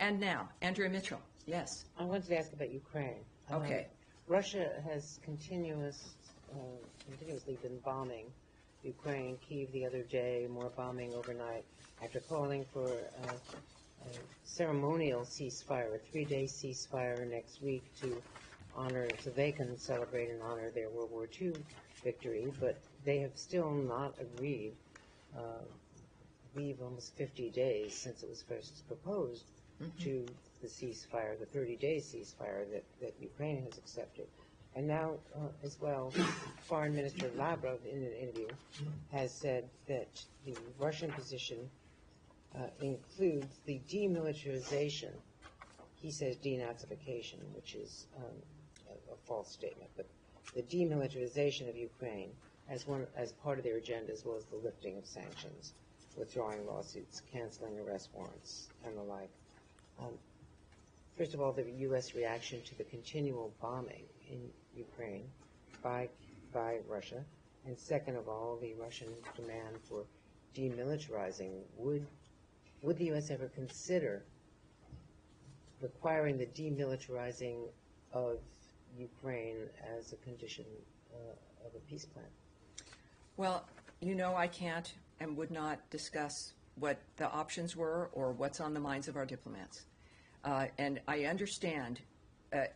And now, Andrea Mitchell. Yes. I wanted to ask about Ukraine. Okay. Russia has continuously been bombing Ukraine, Kyiv the other day, more bombing overnight, after calling for a ceremonial ceasefire, a 3-day ceasefire next week so they can celebrate and honor their World War II victory, but they have still not agreed, I believe almost 50 days since it was first proposed, to the ceasefire, the 30-day ceasefire that Ukraine has accepted. And now, as well, Foreign Minister Lavrov, in an interview, has said that the Russian position includes the demilitarization. He says denazification, which is a false statement, but the demilitarization of Ukraine as part of their agenda, as well as the lifting of sanctions, withdrawing lawsuits, canceling arrest warrants, and the like. First of all, the U.S. reaction to the continual bombing in Ukraine by Russia, and second of all, the Russian demand for demilitarizing. Would the U.S. ever consider requiring the demilitarizing of Ukraine as a condition of a peace plan? Well, I can't and would not discuss what the options were or what's on the minds of our diplomats. And I understand,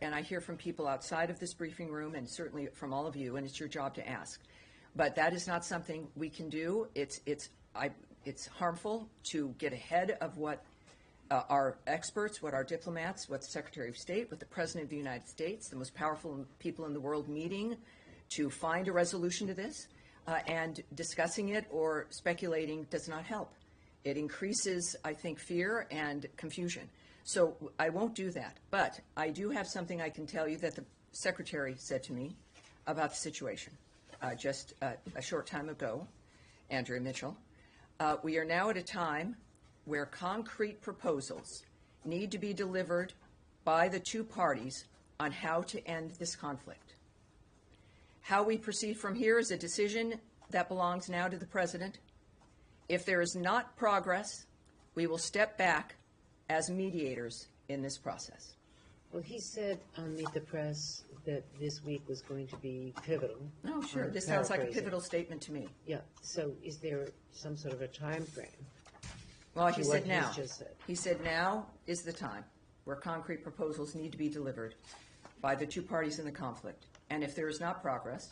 and I hear from people outside of this briefing room and certainly from all of you, and it's your job to ask. But that is not something we can do. It's harmful to get ahead of what our experts, what our diplomats, what the Secretary of State, what the President of the United States, the most powerful people in the world meeting to find a resolution to this. And discussing it or speculating does not help. It increases, I think, fear and confusion. So I won't do that. But I do have something I can tell you that the Secretary said to me about the situation just a short time ago, Andrea Mitchell. We are now at a time where concrete proposals need to be delivered by the two parties on how to end this conflict. How we proceed from here is a decision that belongs now to the President. If there is not progress, we will step back as mediators in this process. Well, he said on Meet the Press that this week was going to be pivotal. Oh, sure. This sounds like a pivotal statement to me. Yeah. So is there some sort of a time frame? Well, he said now. He said now is the time where concrete proposals need to be delivered by the two parties in the conflict. And if there is not progress,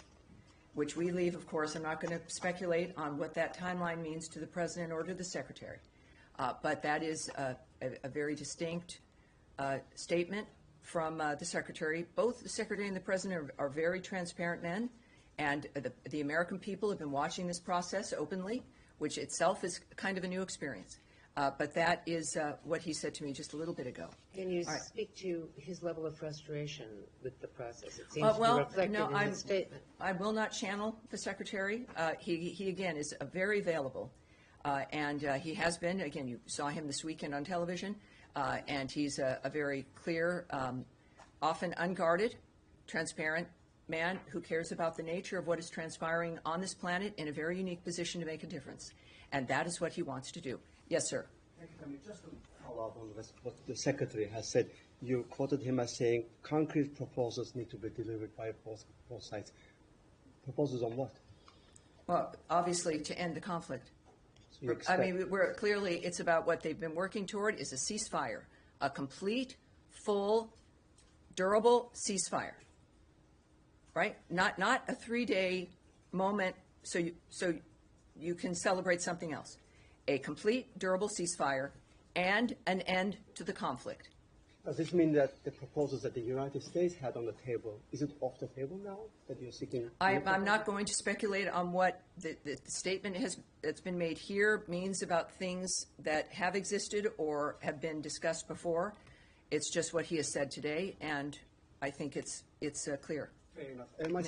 which we leave, of course, I'm not going to speculate on what that timeline means to the President or to the Secretary. But that is a very distinct statement from the Secretary. Both the Secretary and the President are very transparent men, and the American people have been watching this process openly, which itself is kind of a new experience. But that is what he said to me just a little bit ago. Can you speak to his level of frustration with the process? It seems to be reflected in his statement. I will not channel the Secretary. He again, is very available. And he has been, again, you saw him this weekend on television, and he's a very clear, often unguarded, transparent man who cares about the nature of what is transpiring on this planet in a very unique position to make a difference. And that is what he wants to do. Yes, sir. Thank you. Just to follow up on what the Secretary has said, you quoted him as saying concrete proposals need to be delivered by both sides. Proposals on what? Well, obviously to end the conflict. So I mean, it's about what they've been working toward is a ceasefire, a complete, full, durable ceasefire, right? Not a 3-day moment so you can celebrate something else. A complete, durable ceasefire and an end to the conflict. Does this mean that the proposals that the United States had on the table, is it off the table now that you're seeking? I'm not going to speculate on what the statement that's been made here means about things that have existed or have been discussed before. It's just what he has said today, and I think it's clear. Fair enough.